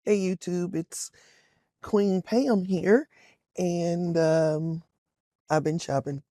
Hey YouTube, it's Queen Pam here, and I've been shopping.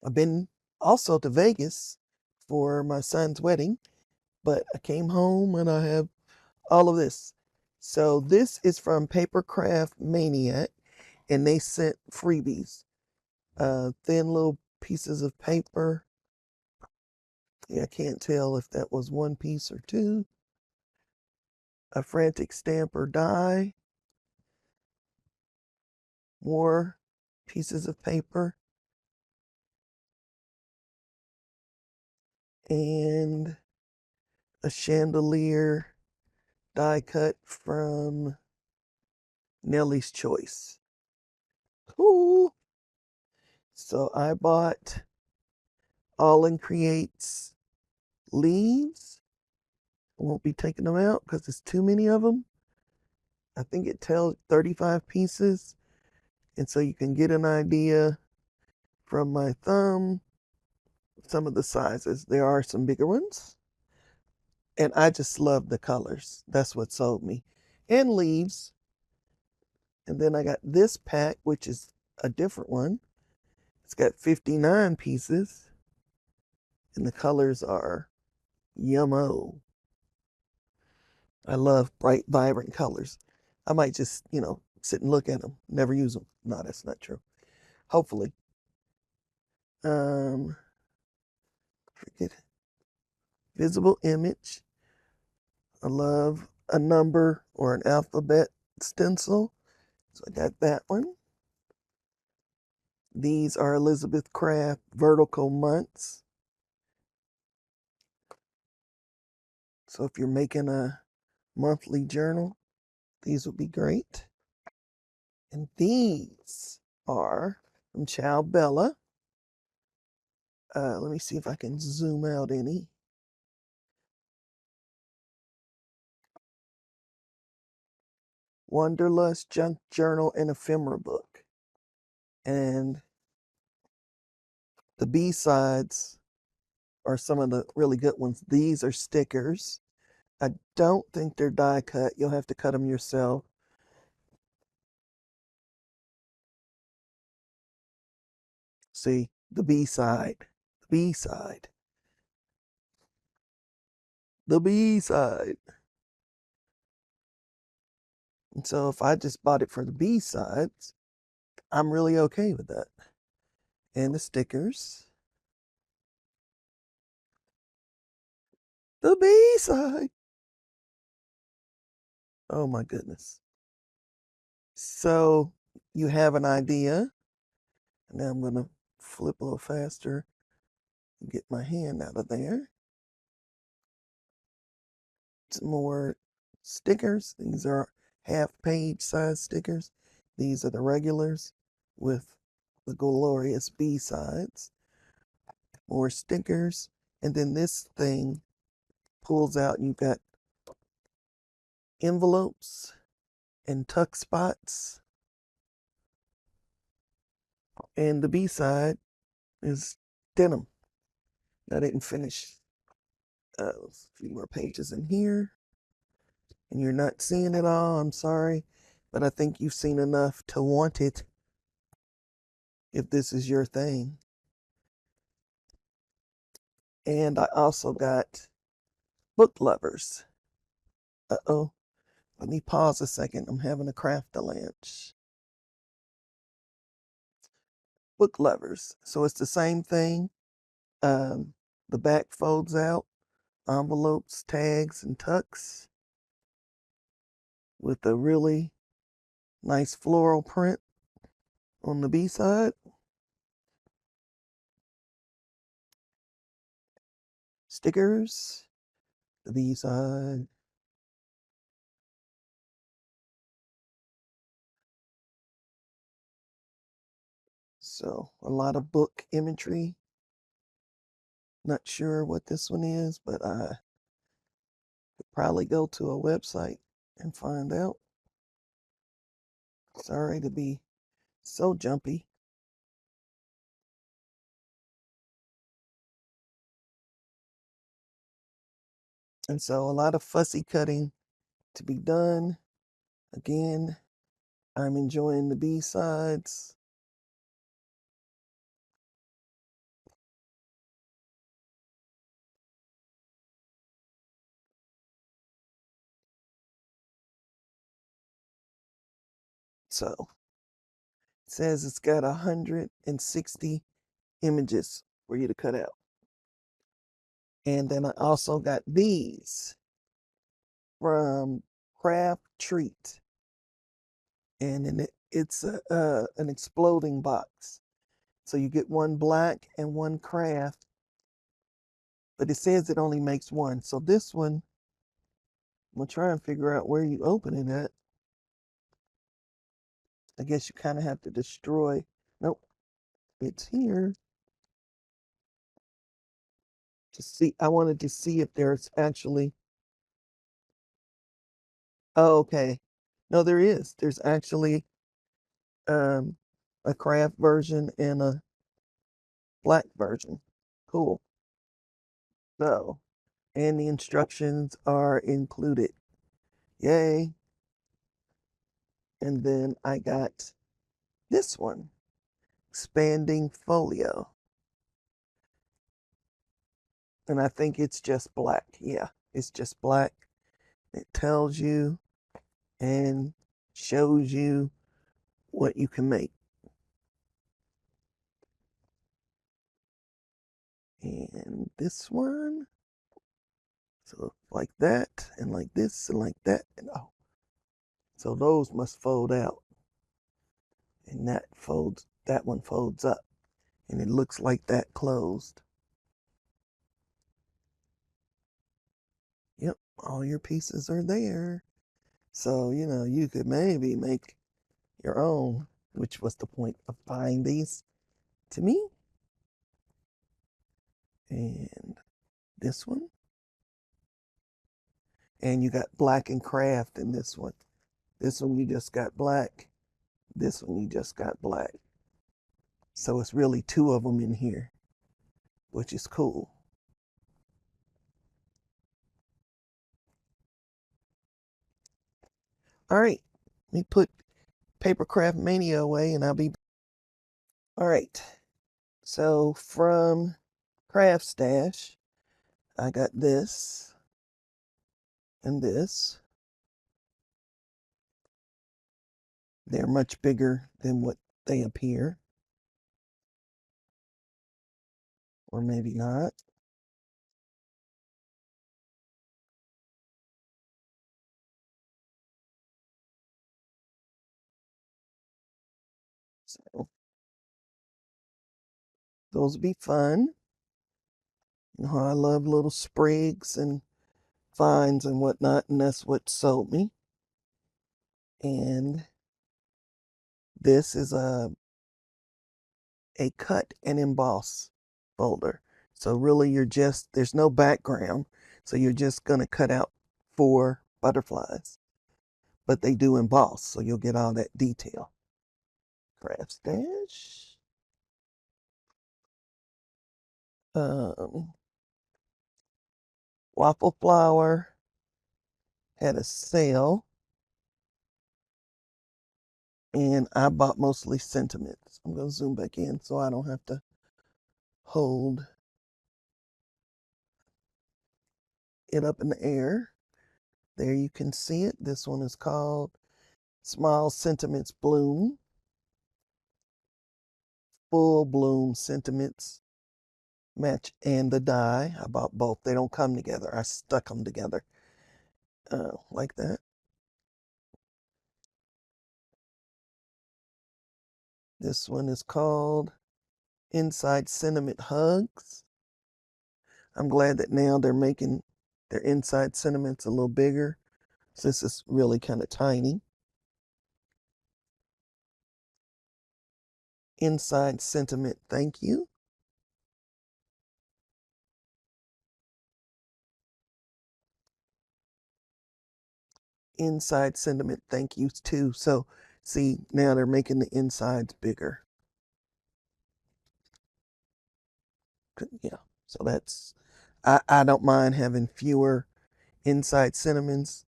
I've been also to Vegas for my son's wedding, but I came home and I have all of this. So this is from Papercraft Maniac, and they sent freebies. Thin little pieces of paper. Yeah, I can't tell if that was one piece or two. A frantic stamp or die. More pieces of paper. And a chandelier die cut from Nelly's Choice. Cool. So I bought All in Creates leaves. I won't be taking them out because there's too many of them. I think it tells 35 pieces. And so you can get an idea from my thumb, some of the sizes. There are some bigger ones. And I just love the colors. That's what sold me. And leaves. And then I got this pack, which is a different one. It's got 59 pieces. And the colors are yummo. I love bright, vibrant colors. I might just, sit and look at them, never use them. No, that's not true. Hopefully. Um, forget it. Visible image. I love a number or an alphabet stencil. So I got that one. These are Elizabeth Craft vertical months. So if you're making a monthly journal, these would be great. And these are from Ciao Bella. Let me see if I can zoom out any. Wanderlust Junk Journal and Ephemera Book. And the B-sides are some of the really good ones. These are stickers. I don't think they're die cut. You'll have to cut them yourself. See, the B-side. The B-side. The B-side. And so if I just bought it for the B-sides, I'm really okay with that. And the stickers. The B-side. Oh my goodness. So you have an idea. And now I'm going to flip a little faster and get my hand out of there. Some more stickers. These are half-page size stickers. These are the regulars with the glorious B-sides. More stickers. And then this thing pulls out and you've got envelopes and tuck spots. And the B-side is denim. I didn't finish a few more pages in here. And you're not seeing it all, I'm sorry. But I think you've seen enough to want it if this is your thing. And I also got book lovers. Uh-oh. Let me pause a second. I'm having a craft-a-lunch. Book lovers. So it's the same thing. The back folds out. Envelopes, tags, and tucks. With a really nice floral print on the B side. Stickers. The B side. So a lot of book imagery. Not sure what this one is, but I could probably go to a website and find out. Sorry to be so jumpy. And so a lot of fussy cutting to be done. Again, I'm enjoying the B-sides. So it says it's got 160 images for you to cut out. And then I also got these from Craft Treat. And then it's an exploding box. So you get one black and one craft, but it says it only makes one. So this one, I'm gonna try and figure out where you open it at. I guess you kind of have to destroy. Nope, it's here. To see, I wanted to see if there's actually. Oh, okay. No, there is. There's actually um, a craft version and a black version. Cool. So, and the instructions are included. Yay. And then I got this one, Expanding Folio. And I think it's just black. Yeah, it's just black. It tells you and shows you what you can make. And this one, so like that, and like this, and like that, and oh, so those must fold out. And that one folds up. And it looks like that closed. Yep, all your pieces are there. So, you could maybe make your own, which was the point of buying these to me. And this one. And you got black and craft in this one. This one you just got black. This one you just got black. So it's really two of them in here, which is cool. All right, let me put Papercraft Mania away and I'll be. All right, so from Craft Stash, I got this and this. They're much bigger than what they appear. Or maybe not. So those will be fun. I love little sprigs and vines and whatnot, and that's what sold me. And this is a cut and emboss folder. So really there's no background. So you're just gonna cut out 4 butterflies. But they do emboss, so you'll get all that detail. Craft Stash. Waffle Flower had a sale. And I bought mostly sentiments. I'm gonna zoom back in so I don't have to hold it up in the air. There you can see it. This one is called Small Sentiments Bloom. Full Bloom Sentiments match and the die. I bought both. They don't come together. I stuck them together like that. This one is called Inside Sentiment Hugs. I'm glad that now they're making their inside sentiments a little bigger. So this is really kind of tiny. Inside Sentiment Thank You. Inside Sentiment Thank Yous too. So see, now they're making the insides bigger. Yeah, so that's, I don't mind having fewer inside sentiments,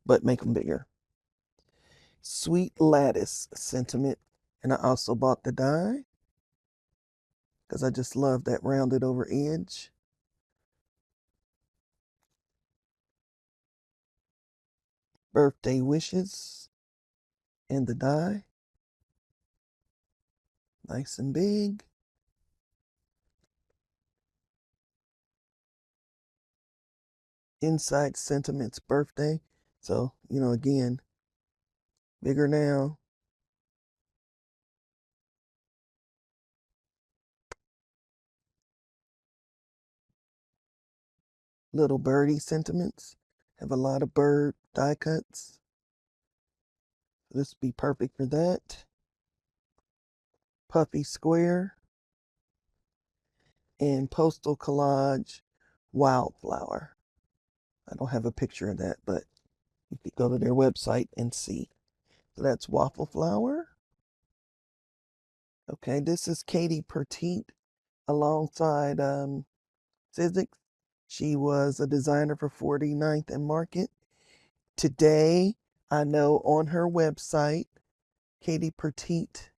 but make them bigger. Sweet Lattice Sentiment. And I also bought the die because I just love that rounded over edge. Birthday Wishes and the die. Nice and big. Inside Sentiments Birthday. So, again, bigger now. Little Birdie Sentiments. Have a lot of bird die cuts. This would be perfect for that. Puffy Square. And Postal Collage Wildflower. I don't have a picture of that, but you could go to their website and see. So that's Waffle Flower. Okay, this is Katie Petite alongside Sizzix. She was a designer for 49th and Market. Today, I know on her website, Katie Petite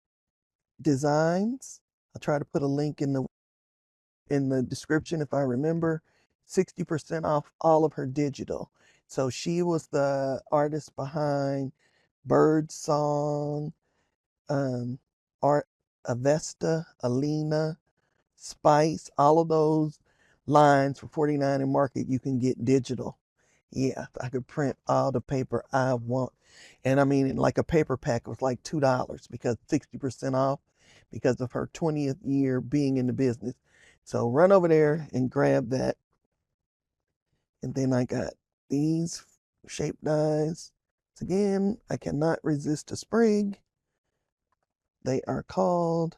Designs. I'll try to put a link in the description if I remember. 60% off all of her digital. So she was the artist behind Bird Song, Art Avesta, Alina, Spice, all of those lines for 49 and Market you can get digital. Yeah, I could print all the paper I want. And I mean, like a paper pack was like $2 because 60% off because of her 20th year being in the business. So run over there and grab that. And then I got these shape dies. Again, I cannot resist a sprig. They are called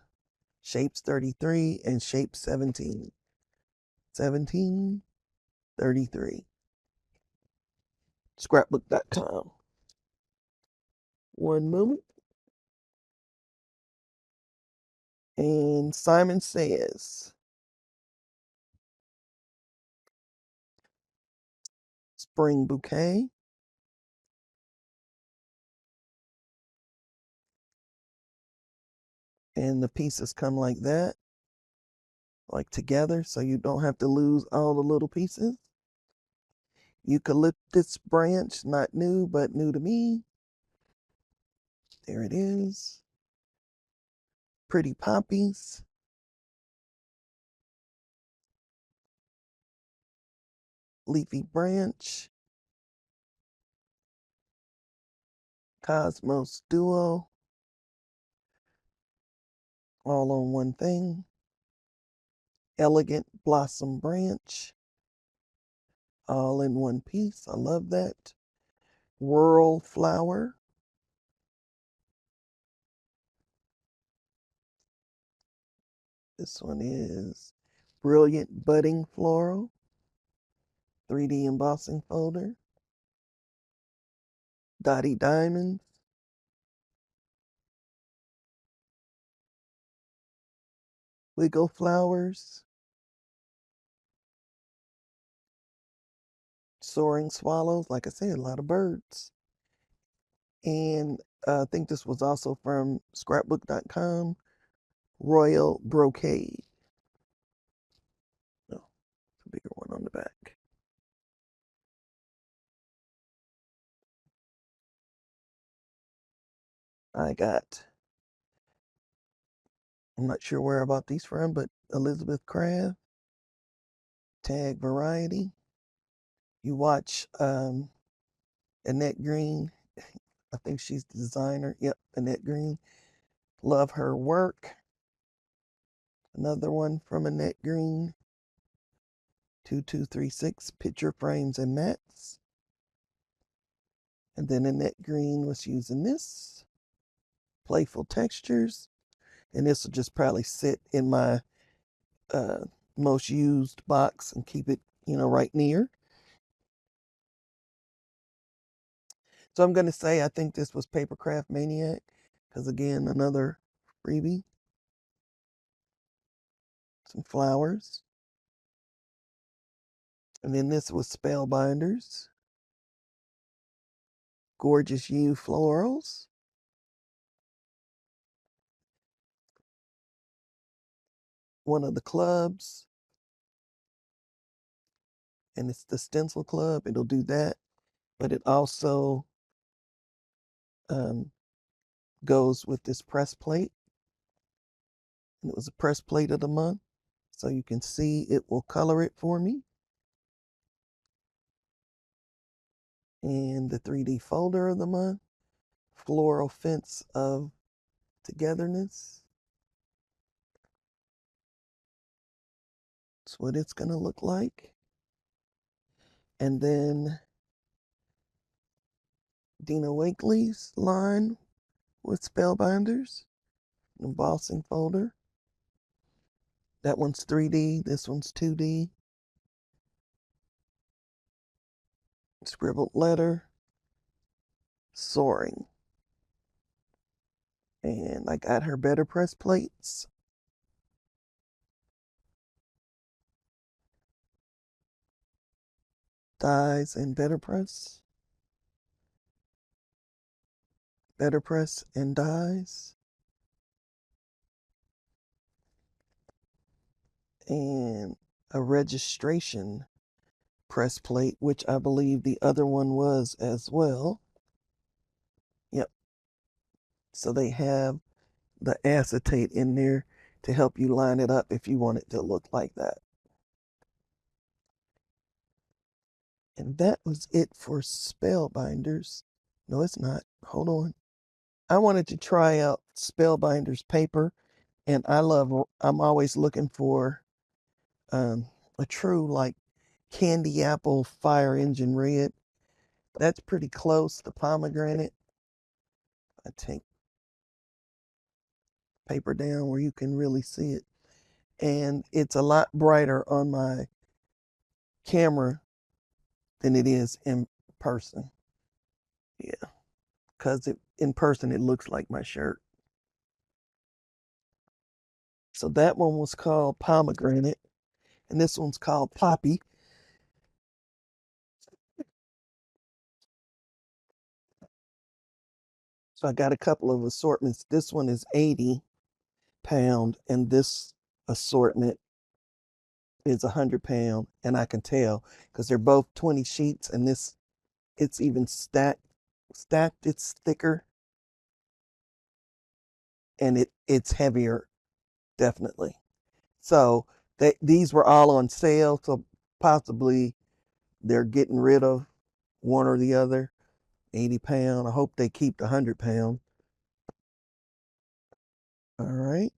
Shapes 33 and Shape 17. 1733. Scrapbook.com. One moment. And Simon Says, Spring Bouquet. And the pieces come like that, like together, so you don't have to lose all the little pieces. Eucalyptus branch, not new, but new to me. There it is. Pretty poppies. Leafy branch. Cosmos Duo. All on one thing. Elegant Blossom Branch. All in one piece. I love that. Whirl Flower. This one is Brilliant Budding Floral. 3D embossing folder. Dotty Diamonds. Wiggle Flowers. Soaring Swallows. Like I said, a lot of birds. And I think this was also from scrapbook.com. Royal Brocade. No, it's a bigger one on the back. I got, I'm not sure where I bought these from, but Elizabeth Craft. Tag Variety. You watch Annette Green. I think she's the designer. Yep, Annette Green. Love her work. Another one from Annette Green. 2236 Picture Frames and Mats. And then Annette Green was using this. Playful Textures. And this will just probably sit in my most used box and keep it, right near. So I'm going to say I think this was Papercraft Maniac because, again, another freebie. Some flowers. And then this was Spellbinders. Gorgeous You Florals. one of the clubs, and it's the stencil club, it'll do that. But it also goes with this press plate. And it was a press plate of the month. So you can see it will color it for me. And the 3D folder of the month, floral fence of togetherness. That's what it's going to look like. And then Dina Wakley's line with Spellbinders, embossing folder. That one's 3D, this one's 2D. Scribbled letter, soaring. And I got her better press plates. Dies and better press. Better press and dies. And a registration press plate, which I believe the other one was as well. Yep. So they have the acetate in there to help you line it up if you want it to look like that. And that was it for Spellbinders. No, it's not. Hold on. I wanted to try out Spellbinders paper, and I'm always looking for a true like candy apple fire engine red. That's pretty close to pomegranate. I take paper down where you can really see it. And it's a lot brighter on my camera than it is in person. Yeah, because in person it looks like my shirt. So that one was called pomegranate, and this one's called poppy. So I got a couple of assortments. This one is 80 pound, and this assortment is 100 pound, and I can tell because they're both 20 sheets, and this it's even stacked. It's thicker, and it's heavier, definitely. So these were all on sale, so possibly they're getting rid of one or the other. 80 pound. I hope they keep the 100 pound. All right.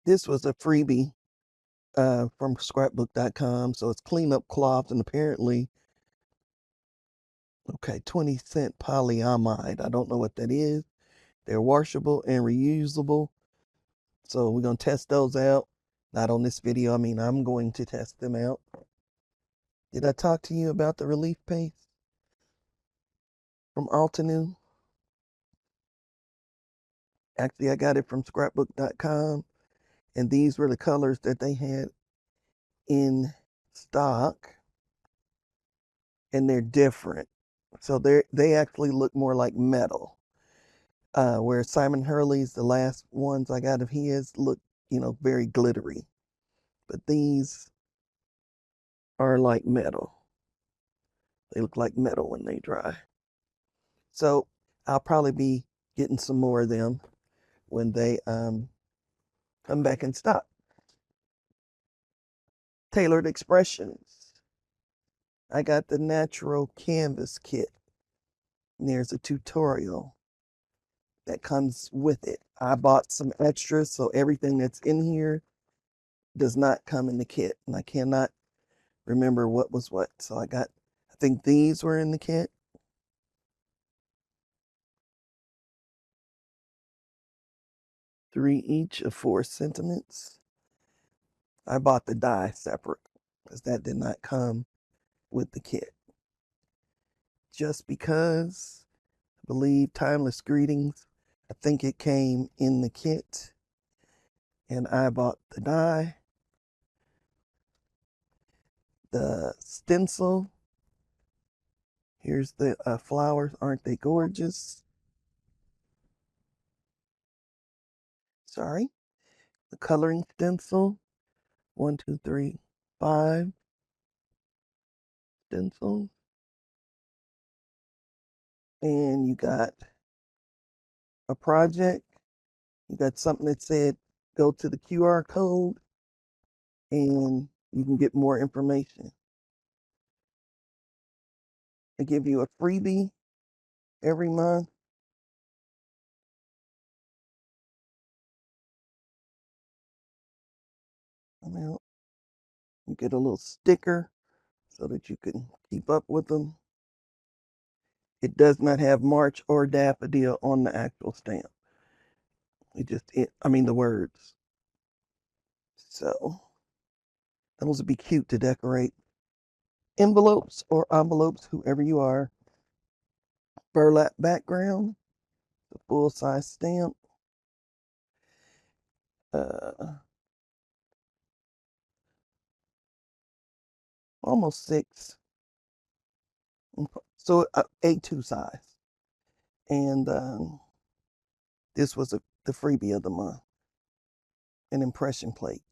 This was a freebie from scrapbook.com. So it's cleanup cloth, and apparently, okay, 20-cent polyamide. I don't know what that is. They're washable and reusable. So we're going to test those out. Not on this video. I mean, I'm going to test them out. Did I talk to you about the relief paste from Altenew? Actually, I got it from scrapbook.com. And these were the colors that they had in stock. And they're different. So they actually look more like metal. Where Simon Hurley's, the last ones I got of his, look, very glittery. But these are like metal. They look like metal when they dry. So I'll probably be getting some more of them when they come back in stock. Tailored Expressions. I got the natural canvas kit. And there's a tutorial that comes with it. I bought some extras, so everything that's in here does not come in the kit. And I cannot remember what was what. So I think these were in the kit. Three each of 4 sentiments. I bought the die separate because that did not come with the kit. Just because I believe Timeless Greetings, I think it came in the kit, and I bought the die. The stencil. Here's the flowers. Aren't they gorgeous? Sorry. the coloring stencil. 1, 2, 3, 5 stencils. And you got a project. You got something that said go to the QR code and you can get more information. They give you a freebie every month. You get a little sticker so that you can keep up with them. It does not have March or daffodil on the actual stamp. The words. So those would be cute to decorate envelopes or envelopes, whoever you are. Burlap background, the full size stamp. Almost 6. So A2 size. And this was the freebie of the month. An impression plate.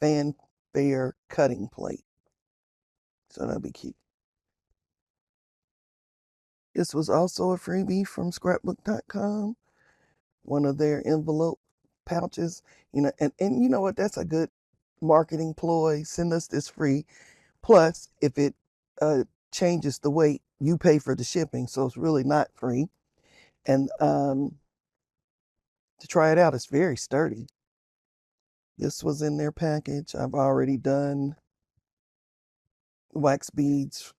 Fanfare cutting plate. So that'd be cute. This was also a freebie from scrapbook.com. One of their envelope pouches. And you know what? That's a good marketing ploy. Send us this free. Plus, if it changes the weight, you pay for the shipping. So it's really not free. And to try it out, it's very sturdy. This was in their package. I've already done wax beads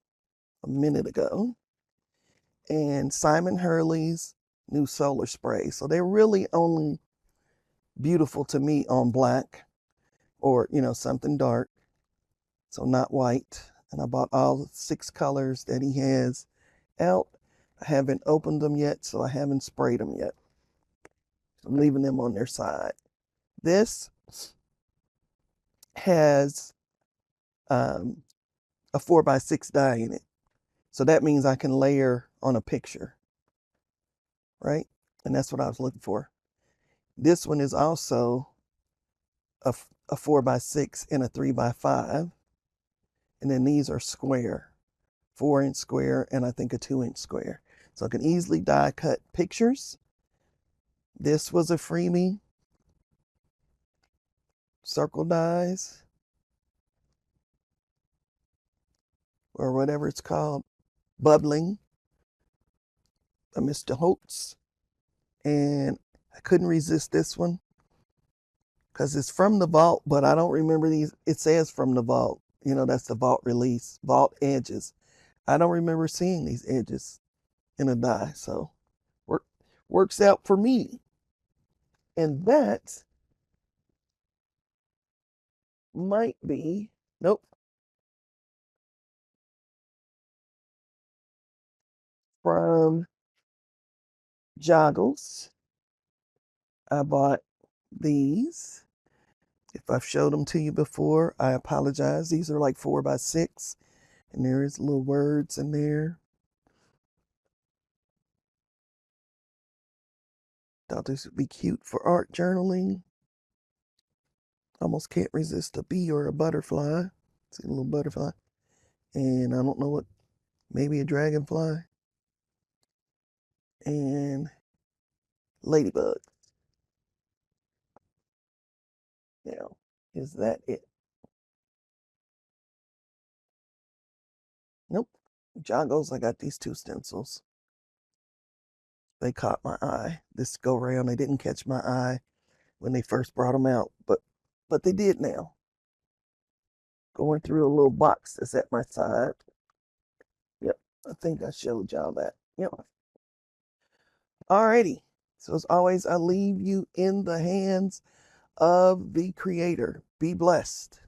a minute ago. And Simon Hurley's new solar spray. So they're really only beautiful to me on black or, something dark. So not white. And I bought all 6 colors that he has out. I haven't opened them yet, so I haven't sprayed them yet. I'm leaving them on their side. This has a 4x6 die in it. So that means I can layer on a picture, right? And that's what I was looking for. This one is also a 4x6 and a 3x5. And then these are square, 4-inch square, and I think a 2-inch square. So I can easily die cut pictures. This was a freebie. Circle dies, or whatever it's called. Bubbling by Mr. Holtz. And I couldn't resist this one because it's from the vault, but I don't remember these. It says from the vault. That's the vault release, vault edges. I don't remember seeing these edges in a die. So works out for me. And that might be, nope, from Joggles. I bought these. If I've showed them to you before, I apologize. These are like 4x6, and there is little words in there. Thought this would be cute for art journaling. Almost can't resist a bee or a butterfly. See a little butterfly. And I don't know what, maybe a dragonfly. And ladybug. Now, is that it? Nope. Joggles, I got these 2 stencils. They caught my eye. This go round, they didn't catch my eye when they first brought them out, but they did now. Going through a little box that's at my side. Yep, I think I showed y'all that. Yep. Alrighty. So as always, I leave you in the hands of the Creator. Be blessed.